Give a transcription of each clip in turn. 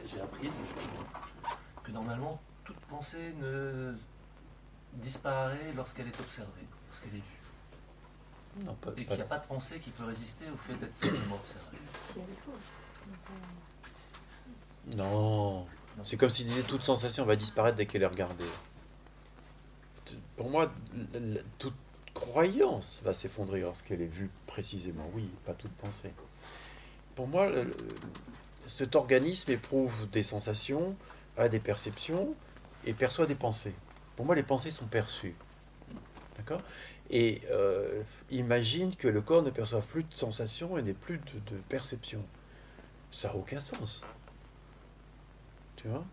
J'ai appris que normalement toute pensée ne disparaît lorsqu'elle est observée, lorsqu'elle est vue. Non, pas, Et qu'il n'y a pas de pensée qui peut résister au fait d'être simplement observée. Si elle est fausse. non. C'est comme s'il disait toute sensation va disparaître dès qu'elle est regardée. Pour moi, toute croyance va s'effondrer lorsqu'elle est vue précisément. Oui, pas toute pensée. Pour moi, cet organisme éprouve des sensations, a des perceptions et perçoit des pensées. Pour moi, les pensées sont perçues. D'accord ? Et imagine que le corps ne perçoive plus de sensations et n'ait plus de perception. Ça n'a aucun sens. Tu vois ?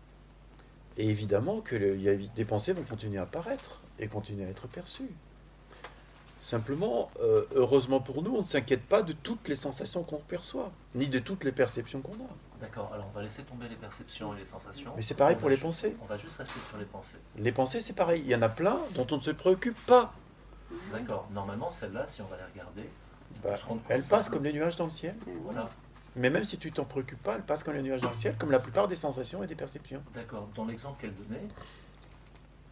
Et évidemment que des pensées vont continuer à apparaître et continuer à être perçues. Simplement, heureusement pour nous, on ne s'inquiète pas de toutes les sensations qu'on perçoit, ni de toutes les perceptions qu'on a. D'accord, alors on va laisser tomber les perceptions et les sensations. Mais c'est pareil pour les pensées. On va juste rester sur les pensées. Les pensées, c'est pareil. Il y en a plein dont on ne se préoccupe pas. D'accord, normalement celles-là, si on va les regarder, on Bah, peut se rendre compte elles passent comme les nuages dans le ciel. Voilà. Mais même si tu t'en préoccupes pas, elles passent comme les nuages dans le ciel, comme la plupart des sensations et des perceptions. D'accord, dans l'exemple qu'elle donnait,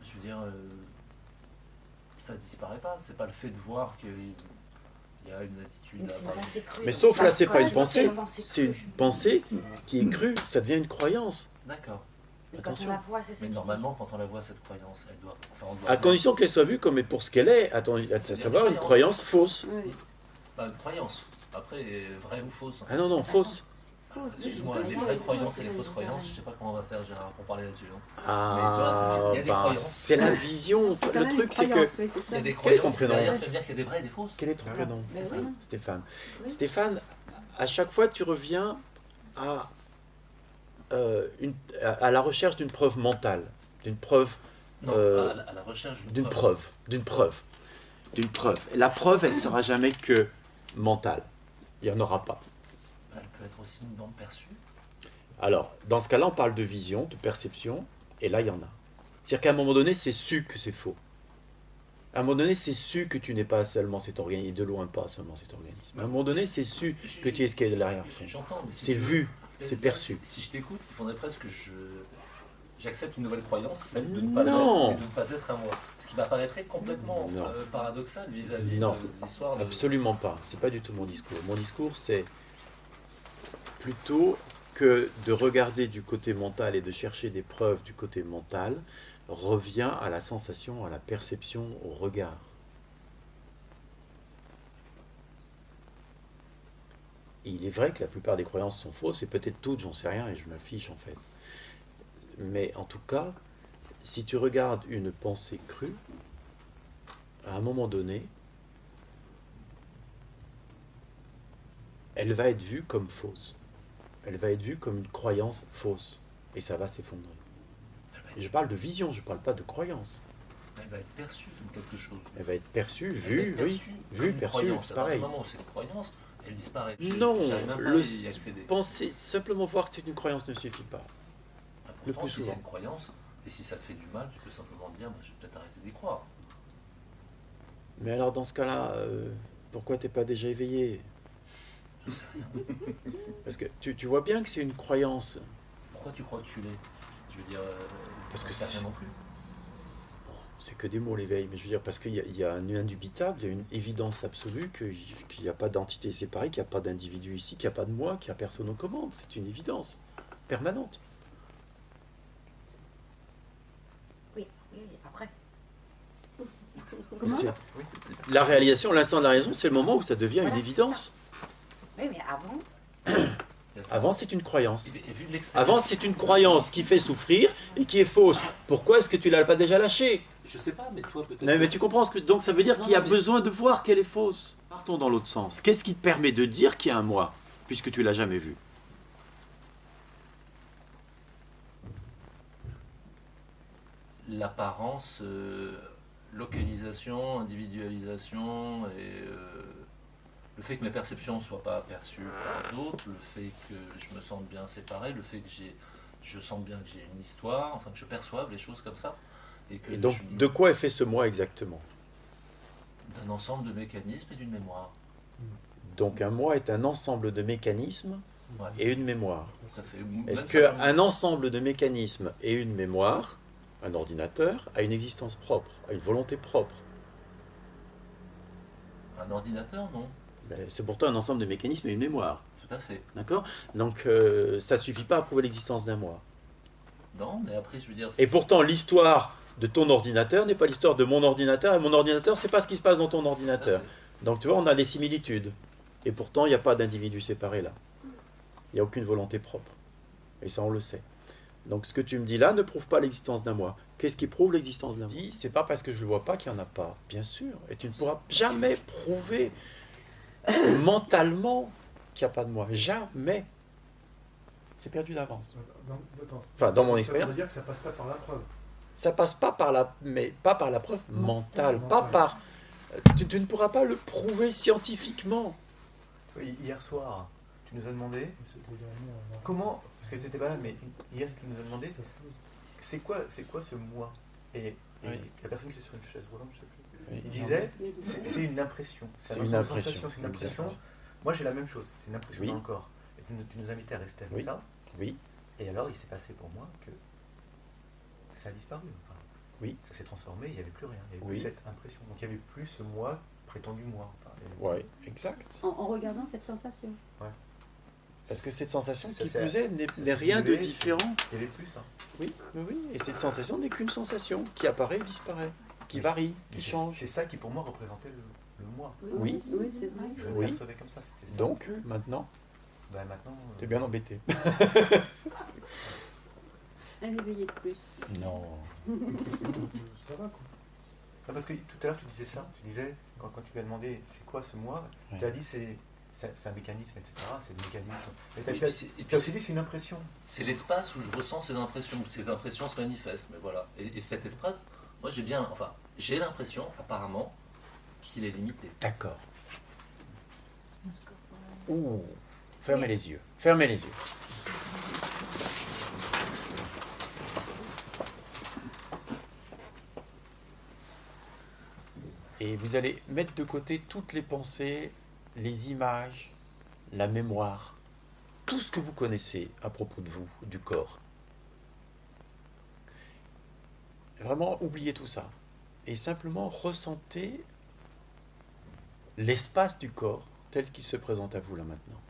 je veux dire, ça disparaît pas. C'est pas le fait de voir qu'il y a une attitude Mais c'est une pensée crue. Mais sauf là, c'est pas une C'est pensée, une pensée c'est une crue. pensée qui est crue, ça devient une croyance. D'accord. Mais quand on Attention. la voit, c'est ça. Mais qui normalement, quand on la voit, cette croyance, elle doit. Enfin, on doit À condition qu'elle soit vue comme pour ce qu'elle est, à savoir une croyance fausse. Oui. Pas une croyance. Après, vraie ou fausse. Ah non, non, fausse. Fausse. Excuse-moi, les vraies croyances et les fausses croyances, je sais pas comment on va faire, Gérard, pour parler là-dessus. Hein. Ah, il y a des bah, croyances. c'est la vision. C'est quand Le même truc, c'est une que... croyance, oui, c'est Il y ça. a des Quel est ton croyances, et prénom derrière, tu veux dire qu'il y a des vraies et des fausses. Quel est ton prénom? Stéphane. Stéphane. Oui. Stéphane, à chaque fois, tu reviens à, à la recherche d'une preuve mentale, d'une preuve... Non, à la recherche d'une preuve. Et la preuve, elle ne sera jamais que mentale. Il n'y en aura pas. Elle peut être aussi une bande perçue. Alors, dans ce cas-là, on parle de vision, de perception, et là, il y en a. C'est-à-dire qu'à un moment donné, c'est su que c'est faux. À un moment donné, c'est su que tu n'es pas seulement cet organisme, et de loin pas seulement cet organisme. À un moment donné, c'est su que tu es ce qui est de l'arrière-fond. J'entends, mais si C'est tu vu, veux- c'est perçu. Si je t'écoute, il faudrait presque que j'accepte une nouvelle croyance, celle de ne pas Non. être et de ne pas être à moi. Ce qui m'apparaîtrait complètement Non. paradoxal vis-à-vis Non. de l'histoire de... Absolument pas. C'est pas du tout mon discours. Mon discours, c'est plutôt que de regarder du côté mental et de chercher des preuves du côté mental, revient à la sensation, à la perception, au regard. Et il est vrai que la plupart des croyances sont fausses, et peut-être toutes, j'en sais rien, et je me fiche en fait. Mais en tout cas, si tu regardes une pensée crue, à un moment donné, elle va être vue comme fausse. Elle va être vue comme une croyance fausse. Et ça va s'effondrer. Et je parle de vision, je ne parle pas de croyance. Elle va être perçue comme quelque chose. Elle va être perçue, Elle va vue, être perçue oui. comme Vue, une perçue, croyance. c'est À partir pareil. du moment où c'est une croyance, elle disparaît. Non, J'arrive même pas à y accéder. penser, simplement voir que c'est une croyance ne suffit pas. Le Pourtant, plus si souvent. c'est une croyance, et si ça te fait du mal, tu peux simplement te dire, je vais peut-être arrêter d'y croire. Mais alors dans ce cas-là, pourquoi t'es pas déjà éveillé? Je sais rien. Parce que tu vois bien que c'est une croyance. Pourquoi tu crois que tu l'es? Je veux dire, Parce que ça c'est- rien non plus. C'est que des mots l'éveil, mais je veux dire, parce qu'il y a un indubitable, il y a une évidence absolue qu'il n'y a pas d'entité séparée, qu'il n'y a pas d'individu ici, qu'il n'y a pas de moi, qu'il n'y a personne aux commandes. C'est une évidence permanente. Oui, après. Comment C'est- La réalisation, l'instant de la raison, c'est le moment où ça devient Voilà, une évidence. Oui, mais avant, Il y a ça. Avant, c'est une croyance. Et vu de l'extérieur, Avant, c'est une croyance qui fait souffrir et qui est fausse. Pourquoi est-ce que tu ne l'as pas déjà lâchée? je sais pas, mais toi peut-être. Non, mais tu comprends ce que... Donc ça veut dire Non, qu'il y a mais- besoin de voir qu'elle est fausse. Partons dans l'autre sens. Qu'est-ce qui te permet de dire qu'il y a un moi, puisque tu l'as jamais vu? L'apparence, localisation, individualisation et le fait que mes perceptions ne soient pas perçues par d'autres, le fait que je me sente bien séparé, le fait que je sente bien que j'ai une histoire, enfin que je perçoive les choses comme ça. Et que Et donc, de quoi est fait ce moi exactement? d'un ensemble de mécanismes et d'une mémoire. Donc un moi est un ensemble de mécanismes Ouais. et une mémoire. Ça fait, Est-ce même ça, qu'un ensemble de mécanismes et une mémoire, un ordinateur, a une existence propre, a une volonté propre? un ordinateur, non. Ben, c'est pourtant un ensemble de mécanismes et une mémoire. Tout à fait. D'accord? Donc ça ne suffit pas à prouver l'existence d'un moi. Non, mais après, je veux dire. Et pourtant, l'histoire de ton ordinateur n'est pas l'histoire de mon ordinateur, et mon ordinateur, c'est pas ce qui se passe dans ton Tout à ordinateur. fait. Donc tu vois, on a des similitudes. Et pourtant, il n'y a pas d'individu séparé là. Il n'y a aucune volonté propre. Et ça, on le sait. Donc ce que tu me dis là ne prouve pas l'existence d'un moi. Qu'est-ce qui prouve l'existence d'un moi? C'est pas parce que je ne le vois pas qu'il n'y en a pas, bien sûr. Et tu ne pourras jamais prouver mentalement qu'il n'y a pas de moi. Jamais. C'est perdu d'avance. Enfin, dans mon expérience. Ça veut dire que ça passe pas par la preuve. Ça passe pas par la, mais pas par la preuve mentale, pas par. Tu ne pourras pas le prouver scientifiquement. Hier soir, tu nous as demandé comment, parce que tu n'étais pas là, mais hier tu nous as demandé c'est quoi ce moi et Oui. la personne qui est sur une chaise roulante, je sais plus, Oui. il disait c'est une impression, C'est une une sensation, impression, c'est une impression. exact. Moi j'ai la même chose, c'est une impression Oui. dans le corps. Et tu nous invitais à rester avec Oui. ça, Oui, et alors il s'est passé pour moi que ça a disparu. Enfin, oui, ça s'est transformé, il n'y avait plus rien, il n'y avait Oui. plus cette impression. Donc il n'y avait plus ce moi, prétendu moi. Enfin, ouais, exact. En regardant cette sensation. Parce que cette sensation, Ça, qui ça- plus est, ça n'est s'est rien de cumulé, différent. il n'y avait plus ça. Oui, oui, oui. Et cette sensation n'est qu'une sensation qui apparaît et disparaît, qui Mais varie, Mais qui c'est- change. C'est ça qui pour moi représentait le moi. Oui. Oui, c'est vrai. Je le Oui. percevais comme ça, c'était ça. Donc, maintenant, Bah, maintenant, t'es bien embêté. Un éveillé de plus. Non. Ça va quoi. non, parce que tout à l'heure tu disais ça, tu disais, quand tu lui as demandé c'est quoi ce moi, Ouais. tu as dit c'est un mécanisme, etc. C'est des mécanismes. Mais Et tu puis c'est- et as puis aussi dit c'est une impression. c'est l'espace où je ressens ces impressions, où ces impressions se manifestent. Mais voilà. Et cet espace, moi j'ai l'impression, apparemment, qu'il est limité. D'accord. Ouh. Fermez les yeux. Fermez les yeux. Et vous allez mettre de côté toutes les pensées, les images, la mémoire, tout ce que vous connaissez à propos de vous, du corps. Vraiment, oubliez tout ça. Et simplement ressentez l'espace du corps tel qu'il se présente à vous là maintenant.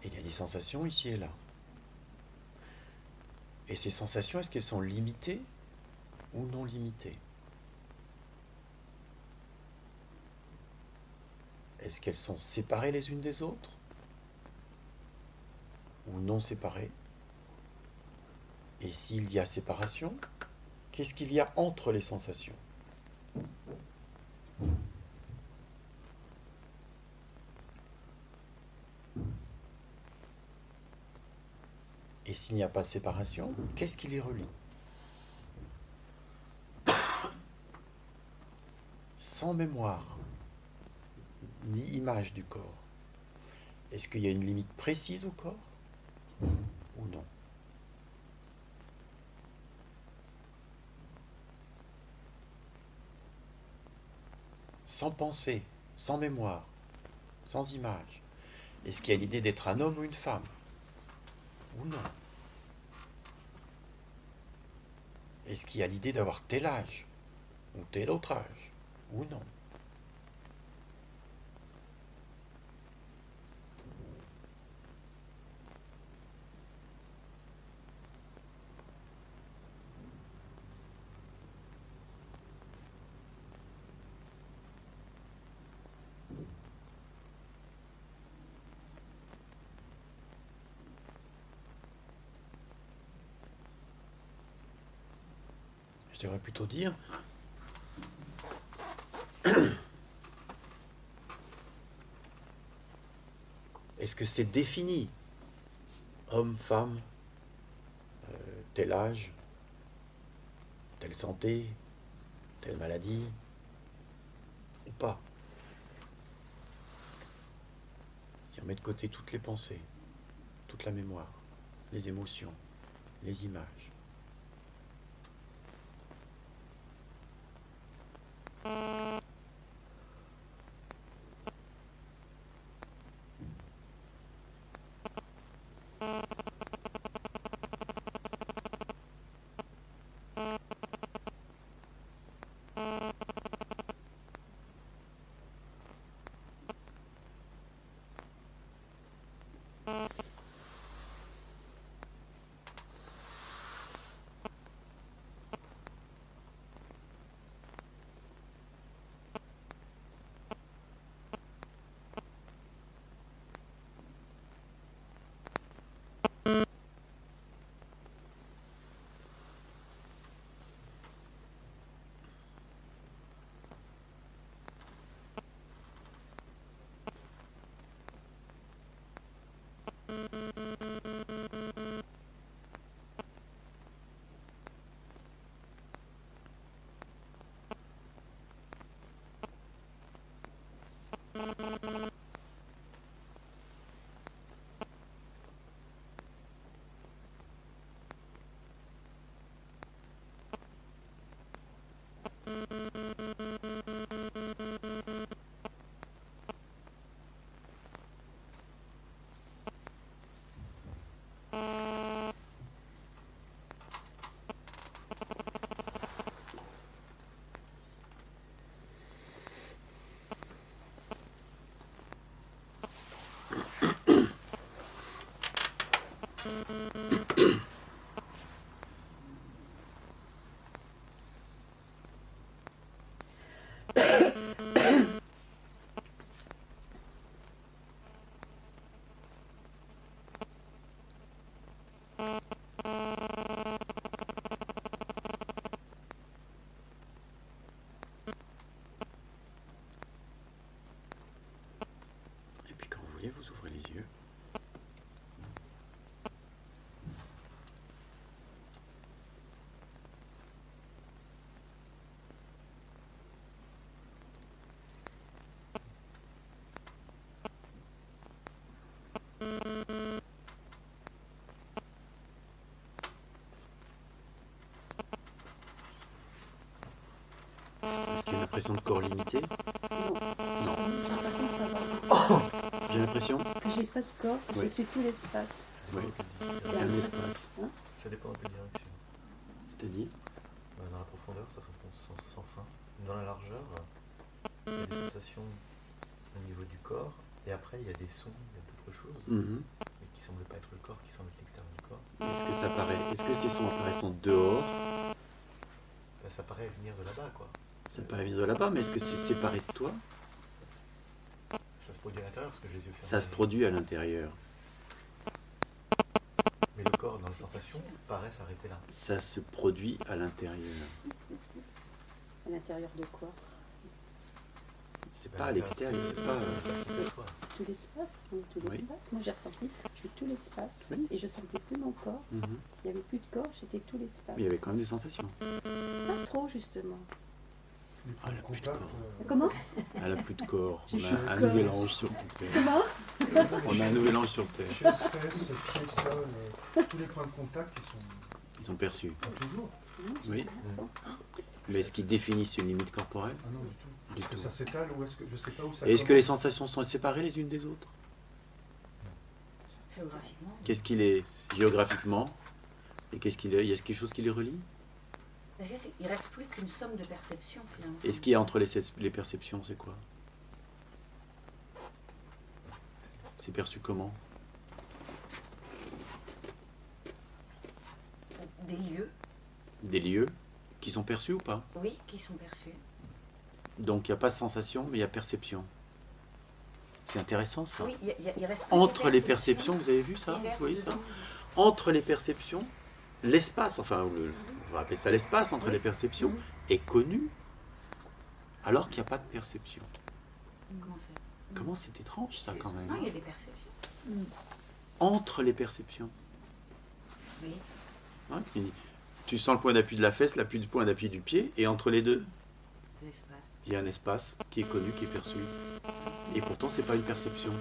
Il y a des sensations ici et là. Et ces sensations, est-ce qu'elles sont limitées ou non limitées? Est-ce qu'elles sont séparées les unes des autres ou non séparées? Et s'il y a séparation, qu'est-ce qu'il y a entre les sensations? Et s'il n'y a pas séparation, qu'est-ce qui les relie? Sans mémoire, ni image du corps, est-ce qu'il y a une limite précise au corps ou non? Sans pensée, sans mémoire, sans image, est-ce qu'il y a l'idée d'être un homme ou une femme ou non? Est-ce qu'il y a l'idée d'avoir tel âge ou tel autre âge ou non? Je devrais plutôt dire est-ce que c'est défini? Homme, femme, tel âge, telle santé, telle maladie, ou pas? Si on met de côté toutes les pensées, toute la mémoire, les émotions, les images, Et vous ouvrez les yeux. Est-ce qu'il y a une impression de corps limité? Non. Non. J'ai l'impression de savoir J'ai l'impression que j'ai pas de corps, que Oui. je suis tout l'espace. Oui. C'est C'est un un peu- espace. Hein? Ça dépend de quelle direction. C'est-à-dire Dans la profondeur, ça s'enfonce sans fin. Dans la largeur, il y a des sensations au niveau du corps, et après il y a des sons, il y a d'autres choses, Mhm. mais qui semblent pas être le corps, qui semblent être l'extérieur du corps. Est-ce que ces sons apparaissent dehors? Ben, ça paraît venir de là-bas, quoi. Ça paraît venir de là-bas, mais est-ce que c'est séparé de toi? Ça se produit à l'intérieur parce que j'ai les yeux fermés. Ça se produit à l'intérieur. Mais le corps, dans les sensations, paraît s'arrêter là. Ça se produit à l'intérieur. À l'intérieur de quoi? C'est pas à l'extérieur, c'est pas... C'est pas soi. C'est tout l'espace. Oui, tout Oui. l'espace. Moi j'ai ressenti, je suis tout l'espace. Oui. Et je sentais plus mon corps. Mhm. Il n'y avait plus de corps, j'étais tout l'espace. Mais il y avait quand même des sensations. Pas trop justement. Les points de la pluie de contact. corps. Comment? Elle a plus de corps. J'ai On plus de a un corps. nouvel ange sur Terre. Comment? On a un nouvel ange sur Terre. Chaise, fesses, pieds, sol, tous les points de contact, Ils sont perçus. pas toujours. Oui. Je sens. Mais est-ce qu'ils définissent une limite corporelle? Ah non, du tout. Du Est-ce que tout. ça s'étale ou est-ce que je sais pas où ça Et est-ce que les commence. sensations sont séparées les unes des autres? Géographiquement. Qu'est-ce qu'il est géographiquement? Et qu'est-ce qu'il est? Y a quelque chose qui les relie? Parce qu'il ne reste plus qu'une somme de perception finalement. Et ce qu'il y a entre les perceptions, c'est quoi? C'est perçu comment? Des lieux, Des lieux qui sont perçus ou pas? oui, qui sont perçus. Donc il n'y a pas sensation, mais il y a perception. C'est intéressant ça. Oui, il reste plus Entre que les perceptions, vous avez vu ça? Vous diverses voyez ça? dedans. Entre les perceptions, l'espace, enfin on va appeler ça l'espace entre Oui. les perceptions, Mhm. est connu alors qu'il n'y a pas de perception. Comment ça? Comment c'est étrange ça quand même. Non, il y a des perceptions. Entre les perceptions. Oui. Hein, tu sens le point d'appui de la fesse, le point d'appui du pied, et entre les deux, De l'espace. il y a un espace qui est connu, qui est perçu. Et pourtant, c'est pas une perception.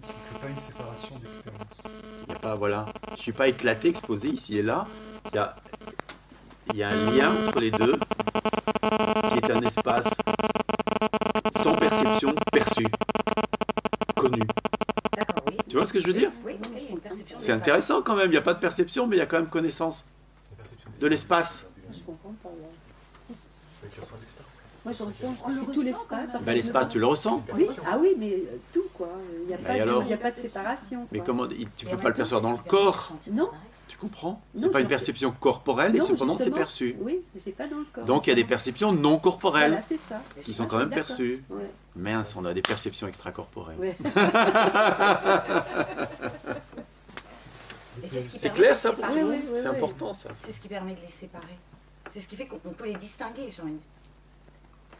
Ça ne fait pas une séparation d'expérience. Il y a pas, voilà. Je suis pas éclaté, exposé ici et là. Il y a un lien entre les deux, qui est un espace sans perception, perçu, connu. D'accord, oui. Tu vois ce que je veux dire? Oui, ok, il y a une perception. C'est d'espace. intéressant quand même. Il n'y a pas de perception, mais il y a quand même connaissance La perception de l'espace. Je comprends pas. Là. Mais tu ressens l'espace. Moi je ressens On le tout ressent l'espace. quand même. en fait, Bah, je l'espace, sens- tu le ressens. Oui, ah oui, mais tout quoi. Il n'y a, Et pas de- alors il y a pas de séparation. Mais quoi. comment tu Et peux en pas même le temps, percevoir dans le c'est ce qui permet de corps? ressentir Non. ça pareil. Tu comprends? Non, C'est pas je- une perception corporelle et Non, cependant c'est justement. perçu. Oui, mais c'est pas dans le corps. Donc il y a des perceptions non corporelles Voilà, c'est ça. qui sont Ah, quand même c'est d'accord. perçues. Ouais. Mince, on a des perceptions extracorporelles. Ouais. Et c'est ce qui C'est permet clair de ça les pour séparer. tout le Oui, monde? oui, oui, C'est oui. important ça. C'est ce qui permet de les séparer. C'est ce qui fait qu'on peut les distinguer, j'ai envie de dire.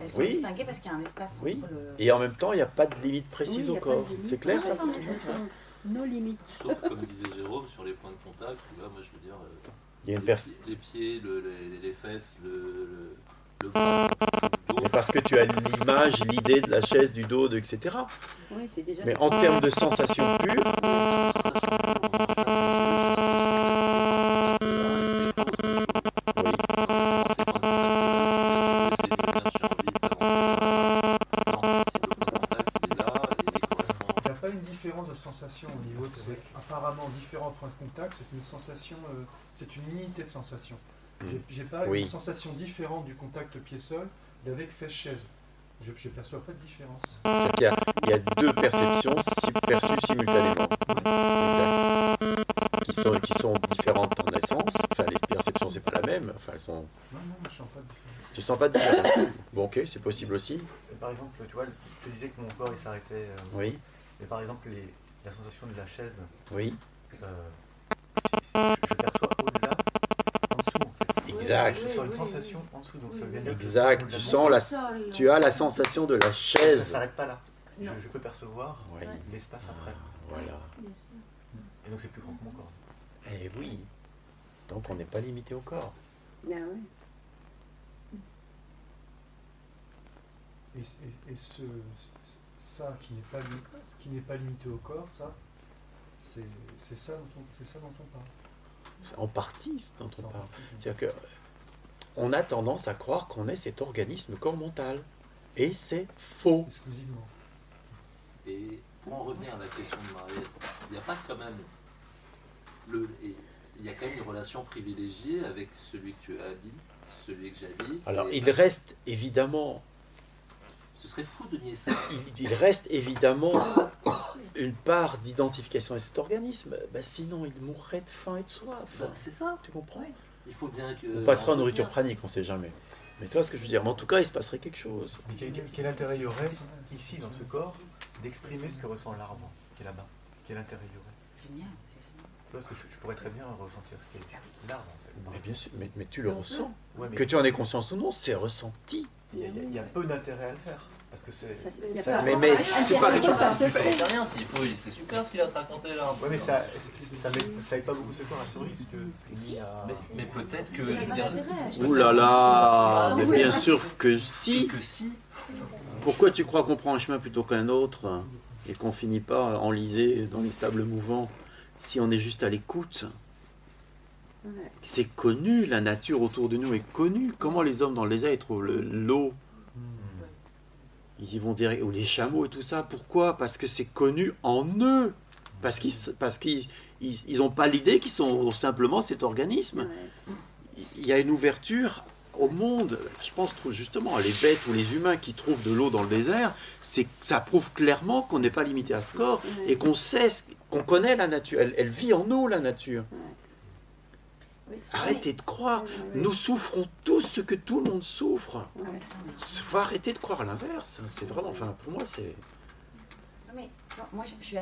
Elles sont Oui. distinguées parce qu'il y a un espace Oui. entre le... Et en même temps, il n'y a pas de limite Oui, précise il y au a pas corps. de limite. C'est clair Ouais, ça? ça, on est Je sens nos limites. Sauf, comme disait Jérôme, sur les points de contact, où là, moi je veux dire, Il y a une les, perce- les pieds, les fesses, le bras, le dos. Mais parce que tu as l'image, l'idée de la chaise, du dos, etc. Oui, c'est déjà. Mais en termes de sensations pures, Il n'y a pas une différence de sensation au niveau de ces apparemment différents points de contact, c'est une sensation, c'est une unité de sensation. J'ai pas Oui. une sensation différente du contact pied-sol d'avec fesse-chaise. Je ne perçois pas de différence. c'est-à-dire qu'il y a deux perceptions perçues simultanément. Exact. Qui sont différentes en essence. Enfin, les perceptions, c'est pas la même. Enfin, elles sont... Non, non, je ne sens pas de différence. Tu sens pas de différence. Bon, ok, c'est possible aussi. Par exemple, tu vois, je te disais que mon corps il s'arrêtait. Oui, Mais par exemple, la sensation de la chaise, oui. je perçois au-delà, en dessous en fait. Exact. Je sens une sensation en dessous, donc ça veut bien dire que je Exact. sens Tu au-delà de sens mon la... corps. Tu as la sensation de la Ça chaise. s'arrête pas là. Non. je peux percevoir Ouais. l'espace après. Voilà. Bien sûr. Et donc c'est plus grand que mon corps. Eh oui. Donc on n'est pas limité au corps. Ben ouais. Et ça qui n'est pas limité au corps, ça, c'est ça dont on parle. C'est en partie ce dont C'est on en parle. partie. C'est-à-dire que on a tendance à croire qu'on est cet organisme corps mental. Et c'est faux. Exclusivement. Et pour en revenir à la question de Mariette, il n'y a pas quand même il y a quand même une relation privilégiée avec celui que tu habites, celui que j'habite. Alors et il reste évidemment, ce serait fou de nier ça. il reste évidemment une part d'identification à cet organisme. Ben, sinon il mourrait de faim et de soif. Ben, c'est ça. Tu comprends? Il faut bien que. On passera en peut nourriture bien. pranique, on ne sait jamais. Mais toi, ce que je veux dire, mais en tout cas, il se passerait quelque chose. Mais quel intérêt il y aurait ici dans ce corps d'exprimer ce que ressent l'arbre qui est là-bas? Quel intérêt il y aurait? Génial, c'est génial. Parce que je pourrais très bien ressentir ce qu'est l'arbre en fait. Mais bien sûr, mais tu le ressens. Ouais, mais Que tu en aies conscience ou non, c'est ressenti. il y a peu d'intérêt à le faire. Parce que c'est. Ça, c'est- y a ça- pas- Mais c'est pas quelque chose à se C'est faire. rien, c'est super ce qu'il a te raconté là. Ouais, mais ça aide pas beaucoup ce corps à survivre, parce que ni à. Mais peut-être que. C'est Je veux pas dire, d'intérêt. Ouh là là, mais bien sûr que si. que si. Pourquoi tu crois qu'on prend un chemin plutôt qu'un autre et qu'on finit pas enlisé dans les sables mouvants si on est juste à l'écoute? Ouais. C'est connu, la nature autour de nous est connue. Comment les hommes dans le désert ils trouvent l'eau? Ils y vont direct, ou les chameaux et tout ça. Pourquoi? Parce que c'est connu en eux. Parce qu'ils n'ont pas l'idée qu'ils sont simplement cet organisme. Ouais. Il y a une ouverture au monde. Je pense justement les bêtes ou les humains qui trouvent de l'eau dans le désert, ça prouve clairement qu'on n'est pas limité à ce corps Ouais. et qu'on sait, qu'on connaît la nature. Elle vit en nous, la nature. Oui, Arrêtez de croire. Ouais. Nous souffrons tous ce que tout le monde souffre. Ouais. Il faut arrêter de croire l'inverse. C'est vraiment, enfin, pour moi, c'est... Mais moi, je suis